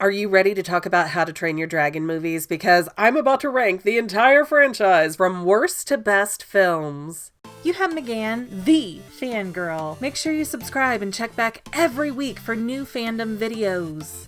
Are you ready to talk about How to Train Your Dragon movies? Because I'm about to rank the entire franchise from worst to best films. You have McGann, the Fangirl. Make sure you subscribe and check back every week for new fandom videos.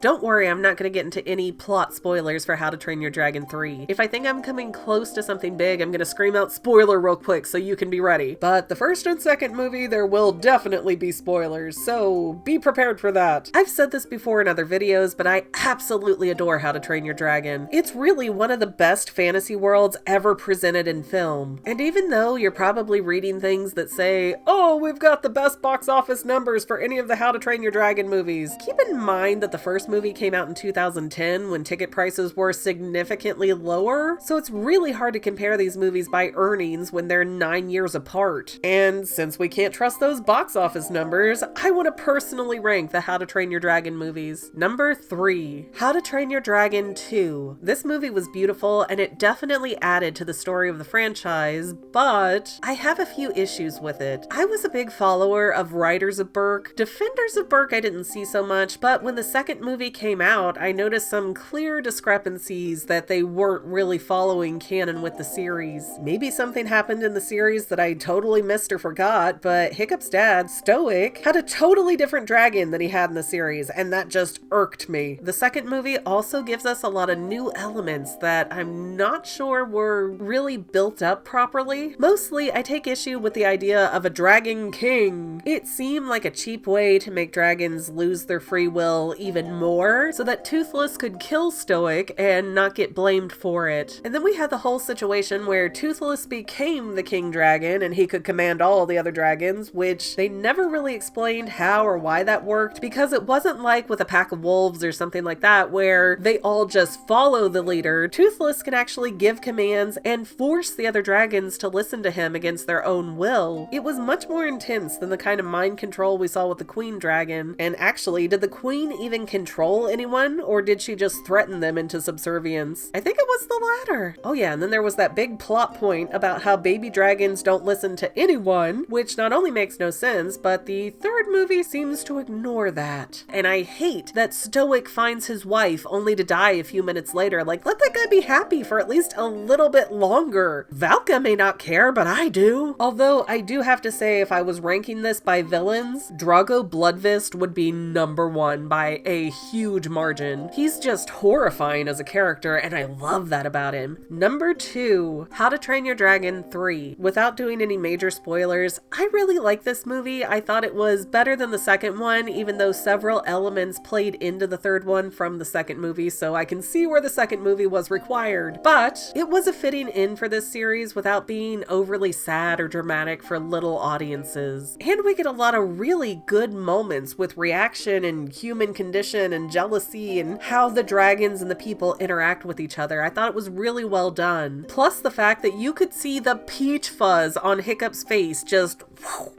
Don't worry, I'm not going to get into any plot spoilers for How to Train Your Dragon 3. If I think I'm coming close to something big, I'm going to scream out spoiler real quick so you can be ready. But the first and second movie, there will definitely be spoilers, so be prepared for that. I've said this before in other videos, but I absolutely adore How to Train Your Dragon. It's really one of the best fantasy worlds ever presented in film. And even though you're probably reading things that say, oh, we've got the best box office numbers for any of the How to Train Your Dragon movies, keep in mind that the first movie came out in 2010 when ticket prices were significantly lower, so it's really hard to compare these movies by earnings when they're 9 years apart. And since we can't trust those box office numbers, I want to personally rank the How to Train Your Dragon movies. Number 3, How to Train Your Dragon 2. This movie was beautiful and it definitely added to the story of the franchise, but I have a few issues with it. I was a big follower of Riders of Berk. Defenders of Berk I didn't see so much, but when the second movie came out, I noticed some clear discrepancies that they weren't really following canon with the series. Maybe something happened in the series that I totally missed or forgot, but Hiccup's dad, Stoic, had a totally different dragon than he had in the series, and that just irked me. The second movie also gives us a lot of new elements that I'm not sure were really built up properly. Mostly, I take issue with the idea of a dragon king. It seemed like a cheap way to make dragons lose their free will even more, so that Toothless could kill Stoic and not get blamed for it. And then we had the whole situation where Toothless became the king dragon and he could command all the other dragons, which they never really explained how or why that worked, because it wasn't like with a pack of wolves or something like that where they all just follow the leader. Toothless can actually give commands and force the other dragons to listen to him against their own will. It was much more intense than the kind of mind control we saw with the queen dragon. And actually, did the queen even control anyone, or did she just threaten them into subservience? I think it was the latter. Oh yeah, and then there was that big plot point about how baby dragons don't listen to anyone, which not only makes no sense, but the third movie seems to ignore that. And I hate that Stoic finds his wife only to die a few minutes later. Like, let that guy be happy for at least a little bit longer. Valka may not care, but I do. Although I do have to say, if I was ranking this by villains, Drago Bloodfist would be number 1 by a huge margin. He's just horrifying as a character, and I love that about him. Number 2, How to Train Your Dragon 3. Without doing any major spoilers, I really like this movie. I thought it was better than the second one, even though several elements played into the third one from the second movie, so I can see where the second movie was required. But it was a fitting end for this series without being overly sad or dramatic for little audiences. And we get a lot of really good moments with reaction and human condition and jealousy and how the dragons and the people interact with each other. I thought it was really well done. Plus the fact that you could see the peach fuzz on Hiccup's face just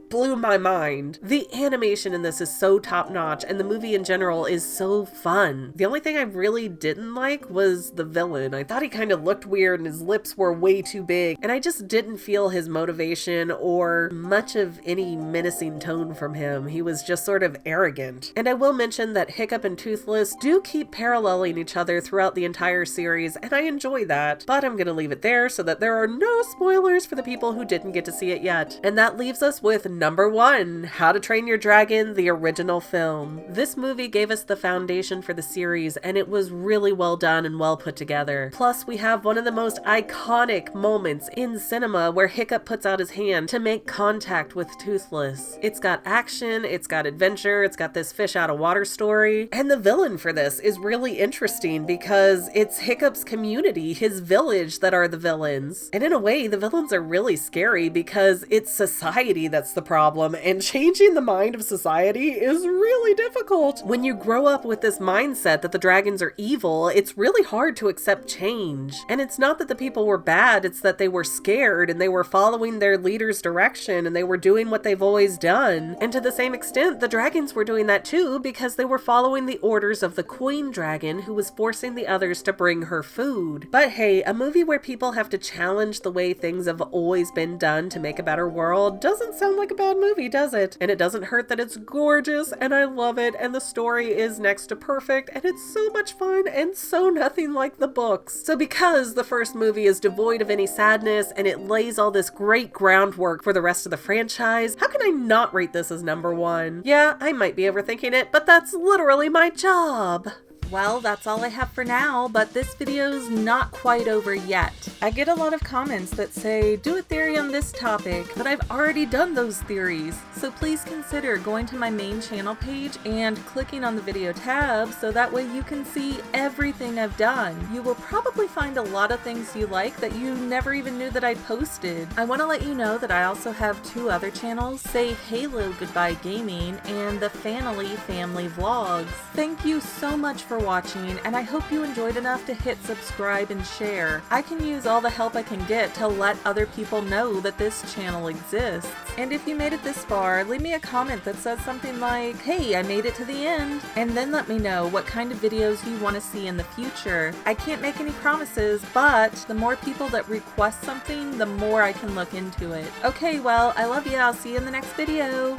blew my mind. The animation in this is so top-notch, and the movie in general is so fun. The only thing I really didn't like was the villain. I thought he kind of looked weird and his lips were way too big, and I just didn't feel his motivation or much of any menacing tone from him. He was just sort of arrogant. And I will mention that Hiccup and Toothless do keep paralleling each other throughout the entire series, and I enjoy that. But I'm gonna leave it there so that there are no spoilers for the people who didn't get to see it yet. And that leaves us with number 1, How to Train Your Dragon, the original film. This movie gave us the foundation for the series, and it was really well done and well put together. Plus, we have one of the most iconic moments in cinema where Hiccup puts out his hand to make contact with Toothless. It's got action, it's got adventure, it's got this fish out of water story, and the villain for this is really interesting because it's Hiccup's community, his village, that are the villains. And in a way, the villains are really scary because it's society that's the problem, and changing the mind of society is really difficult. When you grow up with this mindset that the dragons are evil, it's really hard to accept change. And it's not that the people were bad, it's that they were scared and they were following their leader's direction and they were doing what they've always done. And to the same extent, the dragons were doing that too because they were following the orders of the queen dragon who was forcing the others to bring her food. But hey, a movie where people have to challenge the way things have always been done to make a better world doesn't doesn't sound like a bad movie, does it? And it doesn't hurt that it's gorgeous, and I love it, and the story is next to perfect, and it's so much fun, and so nothing like the books. So because the first movie is devoid of any sadness, and it lays all this great groundwork for the rest of the franchise, how can I not rate this as number one? Yeah, I might be overthinking it, but that's literally my job. Well, that's all I have for now, but this video's not quite over yet. I get a lot of comments that say, do a theory on this topic, but I've already done those theories. So please consider going to my main channel page and clicking on the video tab so that way you can see everything I've done. You will probably find a lot of things you like that you never even knew that I posted. I want to let you know that I also have two other channels, Say Halo Goodbye Gaming and the Fanily Family Vlogs. Thank you so much for watching, and I hope you enjoyed enough to hit subscribe and share. I can use all the help I can get to let other people know that this channel exists. And if you made it this far, leave me a comment that says something like, hey, I made it to the end, and then let me know what kind of videos you want to see in the future. I can't make any promises, but the more people that request something, the more I can look into it. Okay, well, I love you. I'll see you in the next video.